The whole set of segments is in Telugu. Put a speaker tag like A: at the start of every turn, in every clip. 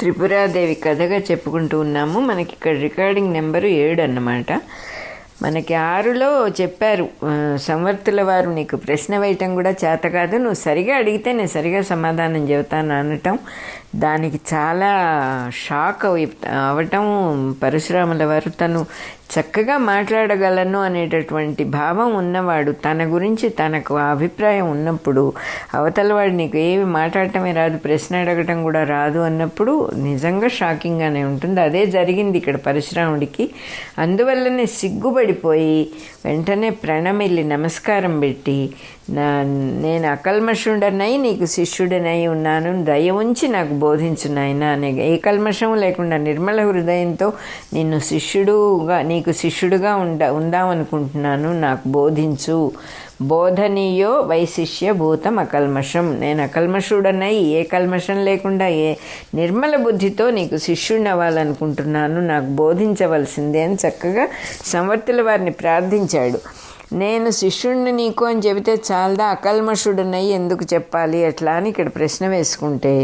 A: త్రిపురాదేవి కథగా చెప్పుకుంటూ ఉన్నాము. మనకి ఇక్కడ రికార్డింగ్ నెంబరు 7 అన్నమాట. మనకి 6లో చెప్పారు, సంవర్తుల వారు నీకు ప్రశ్న వేయటం కూడా చేత కాదు, నువ్వు సరిగా అడిగితే నేను సరిగా సమాధానం చెబుతాను అనటం. దానికి చాలా షాక్ అవటం. పరశురాముల వారు తను చక్కగా మాట్లాడగలను అనేటటువంటి భావం ఉన్నవాడు, తన గురించి తనకు అభిప్రాయం ఉన్నప్పుడు అవతల వాడు నీకు ఏమి మాట్లాడటమే రాదు, ప్రశ్న అడగటం కూడా రాదు అన్నప్పుడు నిజంగా షాకింగ్గానే ఉంటుంది. అదే జరిగింది ఇక్కడ పరశురాముడికి. అందువల్లనే సిగ్గుపడిపోయి వెంటనే ప్రణమిల్లి నమస్కారం పెట్టి, నేను అకల్మషుడనై నీకు శిష్యుడనై ఉన్నాను, దయ ఉంచి నాకు బోధించు నాయనా అనే ఏ కల్మషం లేకుండా నిర్మల హృదయంతో నీకు శిష్యుడుగా ఉందామనుకుంటున్నాను, నాకు బోధించు. బోధనీయో వైశిష్య భూతం అకల్మషం. నేను అకల్మషుడనై ఏ కల్మషం లేకుండా ఏ నిర్మల బుద్ధితో నీకు శిష్యుడిని అవ్వాలనుకుంటున్నాను, నాకు బోధించవలసిందే అని చక్కగా సంవర్తుల వారిని ప్రార్థించాడు. నేను శిష్యుడిని నీకు అని చెబితే చాలదా, అకల్మషుడనై ఎందుకు చెప్పాలి అట్లా అని ఇక్కడ ప్రశ్న వేసుకుంటే,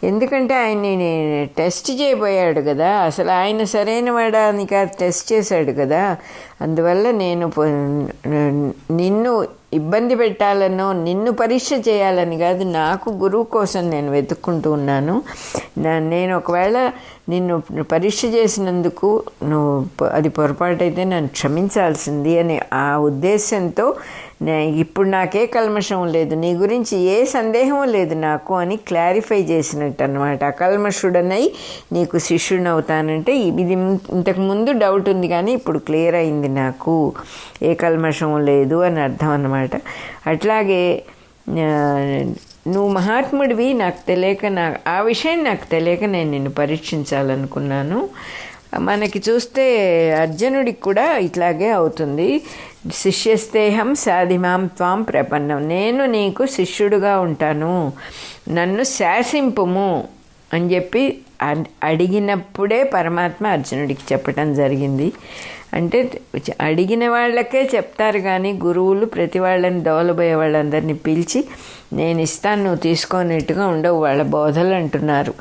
A: ఎందుకంటే ఆయన్ని టెస్ట్ చేయబోయాడు కదా, అసలు ఆయన సరైన వాడా అని కాదు టెస్ట్ చేశాడు కదా. అందువల్ల నేను నిన్ను ఇబ్బంది పెట్టాలనో నిన్ను పరీక్ష చేయాలని కాదు, నాకు గురువు కోసం నేను వెతుక్కుంటూ ఉన్నాను. నేను ఒకవేళ నిన్ను పరీక్ష చేసినందుకు అది పొరపాటైతే నన్ను క్షమించాల్సింది అనే ఆ ఉద్దేశంతో ఇప్పుడు నాకే కల్మషం లేదు, నీ గురించి ఏ సందేహం లేదు నాకు అని క్లారిఫై చేసినట్టు అనమాట. అకల్మషుడనై నీకు శిష్యుడిని అవుతానంటే ఇది ఇంతకుముందు డౌట్ ఉంది కానీ ఇప్పుడు క్లియర్ అయింది, నాకు ఏ కల్మషం లేదు అని అర్థం అన్నమాట. అట్లాగే నువ్వు మహాత్ముడివి, నాకు తెలియక ఆ విషయం నాకు తెలియక నేను నిన్ను పరీక్షించాలనుకున్నాను. మనకి చూస్తే అర్జునుడికి కూడా ఇట్లాగే అవుతుంది. శిష్యస్తేహం సాధిమాం త్వాం ప్రపన్నం. నేను నీకు శిష్యుడుగా ఉంటాను, నన్ను శాసింపుము అని చెప్పి అడిగినప్పుడే పరమాత్మ అర్జునుడికి చెప్పటం జరిగింది. అంటే అడిగిన వాళ్ళకే చెప్తారు కానీ గురువులు ప్రతి వాళ్ళని దోలబోయే వాళ్ళందరినీ పిలిచి నేను ఇస్తాను నువ్వు తీసుకునేట్టుగా ఉండవు వాళ్ళ బోధలు అంటున్నారు.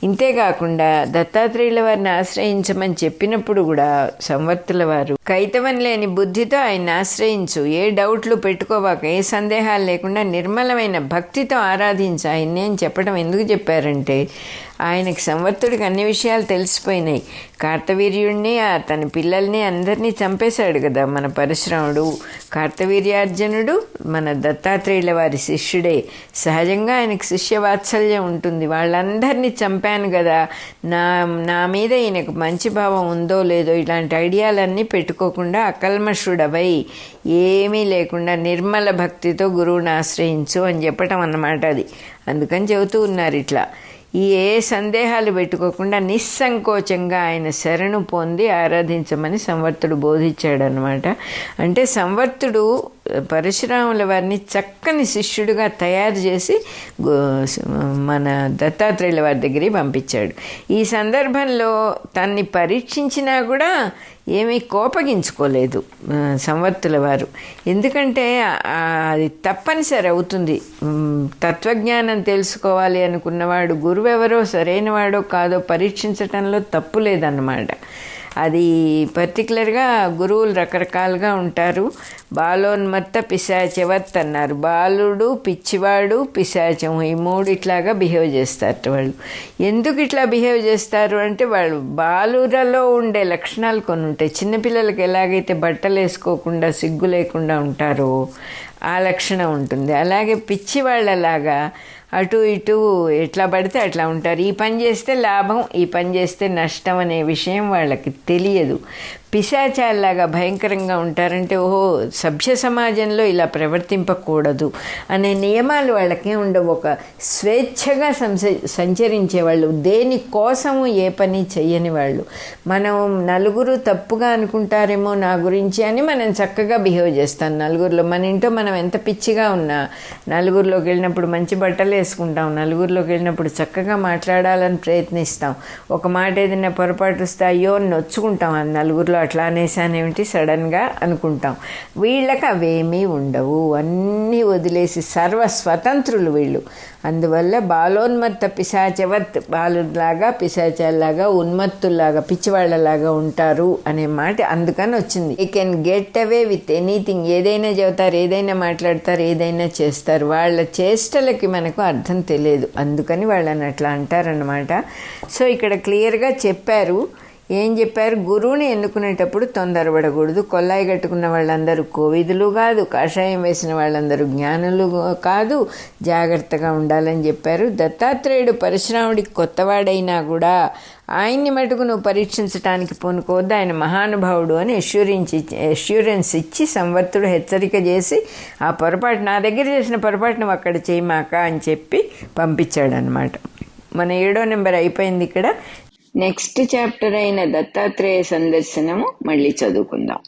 A: ఇంతేకాకుండా దత్తాత్రేయుల వారిని ఆశ్రయించమని చెప్పినప్పుడు కూడా సంవర్తుల వారు కైతవం లేని బుద్ధితో ఆయన్ని ఆశ్రయించు, ఏ డౌట్లు పెట్టుకోవాక, ఏ సందేహాలు లేకుండా నిర్మలమైన భక్తితో ఆరాధించు ఆయన్ని అని చెప్పడం ఎందుకు చెప్పారంటే, ఆయనకి సంవర్తుడికి అన్ని విషయాలు తెలిసిపోయినాయి. కార్తవీర్యుడిని తన పిల్లల్ని అందరినీ చంపేశాడు కదా మన పరశురాముడు. కార్తవీర్యార్జునుడు మన దత్తాత్రేయుల వారి శిష్యుడే. సహజంగా ఆయనకు శిష్య వాత్సల్యం ఉంటుంది. వాళ్ళందరినీ చంపాను కదా, నా మీద ఈయనకు మంచి భావం ఉందో లేదో ఇలాంటి ఐడియాలన్నీ పెట్టుకోకుండా అకల్మషుడవై ఏమీ లేకుండా నిర్మల భక్తితో గురువుని ఆశ్రయించు అని చెప్పటం అన్నమాట అది. అందుకని చెబుతూ ఉన్నారు ఇట్లా. ఏ సందేహాలు పెట్టుకోకుండా నిస్సంకోచంగా ఆయన శరణు పొంది ఆరాధించమని సంవర్తుడు బోధించాడనమాట. అంటే సంవర్తుడు పరశురాముల వారిని చక్కని శిష్యుడిగా తయారు చేసి మన దత్తాత్రేయుల వారి దగ్గరికి పంపించాడు. ఈ సందర్భంలో తన్ని పరీక్షించినా కూడా ఏమీ కోపగించుకోలేదు సంవర్తుల వారు. ఎందుకంటే అది తప్పనిసరి అవుతుంది. తత్వజ్ఞానం తెలుసుకోవాలి అనుకున్నవాడు గురువెవరో సరైనవాడో కాదో పరీక్షించటంలో తప్పు లేదన్నమాట. అది పర్టికులర్గా గురువులు రకరకాలుగా ఉంటారు. బాలోన్మత్త పిశాచవత్ అన్నారు. బాలుడు, పిచ్చివాడు, పిశాచం ఈ మూడిట్లాగా బిహేవ్ చేస్తారు వాళ్ళు. ఎందుకు ఇట్లా బిహేవ్ చేస్తారు అంటే వాళ్ళు బాలురలో ఉండే లక్షణాలు కొన్ని ఉంటాయి. చిన్నపిల్లలకి ఎలాగైతే బట్టలు వేసుకోకుండా సిగ్గు లేకుండా ఉంటారో ఆ లక్షణం ఉంటుంది. అలాగే పిచ్చి వాళ్ళలాగా అటు ఇటు ఎట్లా పడితే అట్లా ఉంటారు. ఈ పని చేస్తే లాభం, ఈ పని చేస్తే నష్టం అనే విషయం వాళ్ళకి తెలియదు. పిశాచాల్లాగా భయంకరంగా ఉంటారంటే ఓహో సభ్య సమాజంలో ఇలా ప్రవర్తింపకూడదు అనే నియమాలు వాళ్ళకే ఉండవు. ఒక స్వేచ్ఛగా సంచరించే వాళ్ళు, దేనికోసము ఏ పని చెయ్యని వాళ్ళు. మనం నలుగురు తప్పుగా అనుకుంటారేమో నా గురించి అని మనం చక్కగా బిహేవ్ చేస్తాం నలుగురిలో. మన ఇంట్లో మనం ఎంత పిచ్చిగా ఉన్నా నలుగురిలోకి వెళ్ళినప్పుడు మంచి బట్టలు వేసుకుంటాం, నలుగురిలోకి వెళ్ళినప్పుడు చక్కగా మాట్లాడాలని ప్రయత్నిస్తాం. ఒక మాట ఏదైనా పొరపాటు వస్తే అయ్యో నొచ్చుకుంటాం. ఆ నలుగురిలో మధ్యలో అట్లా అనేసానేమిటి సడన్గా అనుకుంటాం. వీళ్ళకి అవేమీ ఉండవు, అన్నీ వదిలేసి సర్వస్వతంత్రులు వీళ్ళు. అందువల్ల బాలోన్మత్త పిశాచవత్, బాలులాగా పిశాచాల్లాగా ఉన్మత్తుల్లాగా పిచ్చివాళ్లలాగా ఉంటారు అనే మాట అందుకని వచ్చింది. You can get away with anything. ఏదైనా చెబుతారు, ఏదైనా మాట్లాడతారు, ఏదైనా చేస్తారు. వాళ్ళ చేష్టలకి మనకు అర్థం తెలియదు, అందుకని వాళ్ళని అట్లా అంటారన్నమాట. సో ఇక్కడ క్లియర్గా చెప్పారు. ఏం చెప్పారు? గురువుని ఎన్నుకునేటప్పుడు తొందరపడకూడదు. కొల్లాయి కట్టుకున్న వాళ్ళందరూ కోవిదులు కాదు, కాషాయం వేసిన వాళ్ళందరూ జ్ఞానులు కాదు, జాగ్రత్తగా ఉండాలని చెప్పారు. దత్తాత్రేయుడు పరశురాముడికి కొత్తవాడైనా కూడా ఆయన్ని మటుకు నువ్వు పరీక్షించడానికి పూనుకోవద్దు, ఆయన మహానుభావుడు అని అష్యూరెన్స్ ఇచ్చి సంవర్తుడు హెచ్చరిక చేసి ఆ పొరపాటు, నా దగ్గర చేసిన పొరపాటు నువ్వు అక్కడ చేయమాక అని చెప్పి పంపించాడనమాట. మన 7వ నెంబర్ అయిపోయింది ఇక్కడ. నెక్స్ట్ చాప్టర్ అయిన దత్తాత్రేయ సందర్శనము మళ్ళీ చదువుకుందాం.